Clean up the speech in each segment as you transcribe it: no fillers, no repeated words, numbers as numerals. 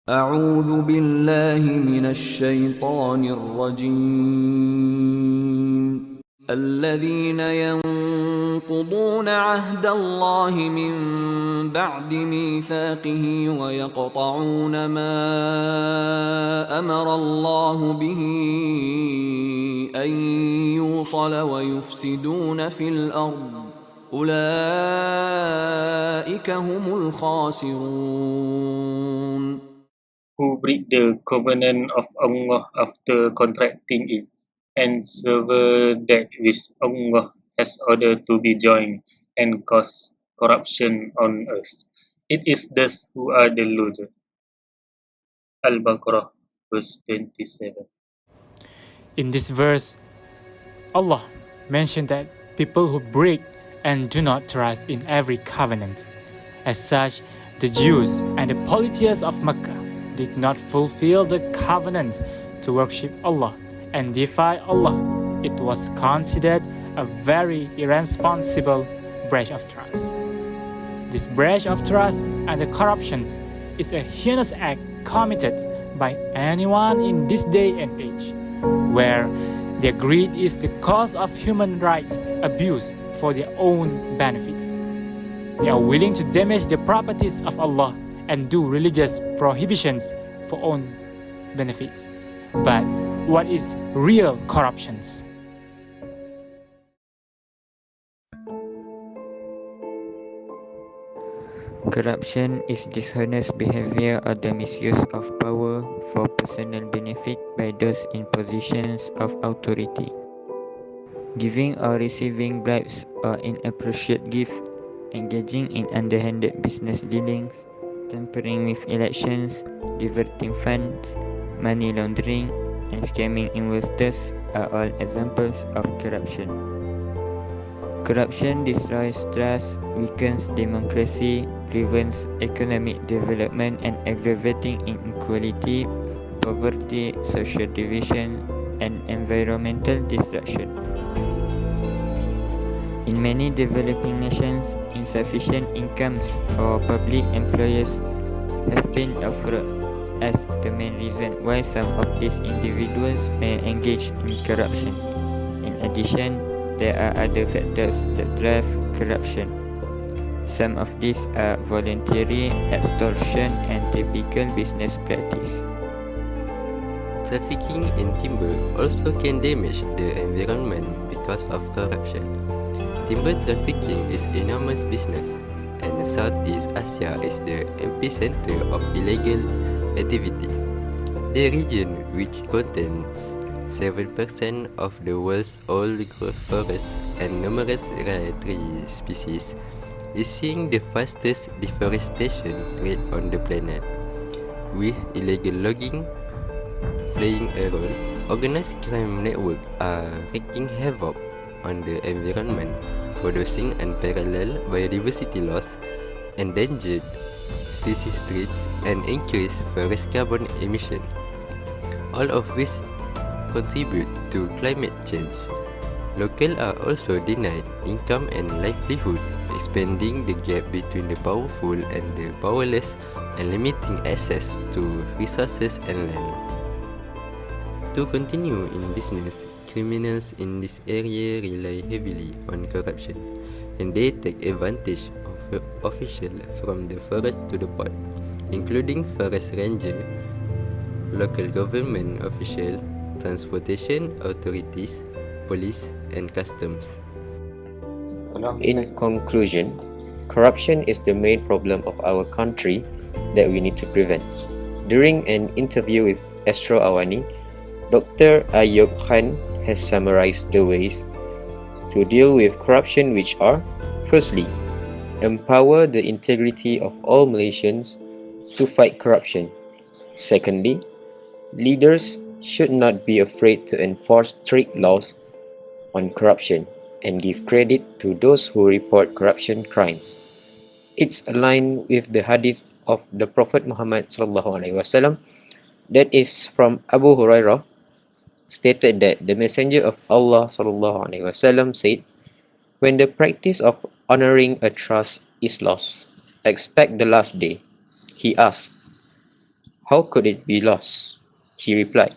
أعوذ بالله من الشيطان الرجيم الذين ينقضون عهد الله من بعد ميثاقه ويقطعون ما أمر الله به أن يوصل ويفسدون في الأرض أولئك هم الخاسرون. Who break the covenant of Allah after contracting it, and sever that which Allah has ordered to be joined, and cause corruption on earth. It is those who are the losers. Al-Baqarah, verse 27. In this verse, Allah mentioned that people who break and do not trust in every covenant. As such, the Jews and the polytheists of Mecca did not fulfill the covenant to worship Allah and defy Allah. It was considered a very irresponsible breach of trust. This breach of trust and the corruptions is a heinous act committed by anyone in this day and age, where their greed is the cause of human rights abuse for their own benefits. They are willing to damage the properties of Allah and do religious prohibitions for own benefits. But what is real corruptions? Corruption is dishonest behavior or the misuse of power for personal benefit by those in positions of authority. Giving or receiving bribes or inappropriate gifts, engaging in underhanded business dealings, tampering with elections, diverting funds, money laundering, and scamming investors are all examples of corruption. Corruption destroys trust, weakens democracy, prevents economic development, and aggravating inequality, poverty, social division, and environmental destruction. In many developing nations, insufficient incomes for public employers have been a fraud as the main reason why some of these individuals may engage in corruption. In addition, there are other factors that drive corruption. Some of these are voluntary extortion and typical business practice. Trafficking in timber also can damage the environment because of corruption. Timber trafficking is enormous business, and Southeast Asia is the epicenter of illegal activity. The region, which contains 7% of the world's old-growth forests and numerous rare tree species, is seeing the fastest deforestation rate on the planet. With illegal logging playing a role, organized crime networks are wreaking havoc on the environment, producing unparalleled biodiversity loss, endangered species threats, and increased forest carbon emission, all of which contribute to climate change. Locals are also denied income and livelihood, expanding the gap between the powerful and the powerless and limiting access to resources and land. To continue in business, criminals in this area rely heavily on corruption, and they take advantage of officials from the forest to the port, including forest ranger, local government officials, transportation authorities, police, and customs. In conclusion, corruption is the main problem of our country that we need to prevent. During an interview with Astro Awani, Dr. Ayub Khan has summarized the ways to deal with corruption, which are: firstly, empower the integrity of all Malaysians to fight corruption. Secondly, leaders should not be afraid to enforce strict laws on corruption and give credit to those who report corruption crimes. It's aligned with the hadith of the Prophet Muhammad SAW, that is from Abu Hurairah, stated that the Messenger of Allah SAW said, "When the practice of honoring a trust is lost, expect the last day." He asked, How could it be lost? He replied,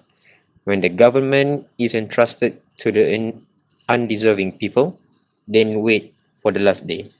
when the government is entrusted to the undeserving people, then wait for the last day.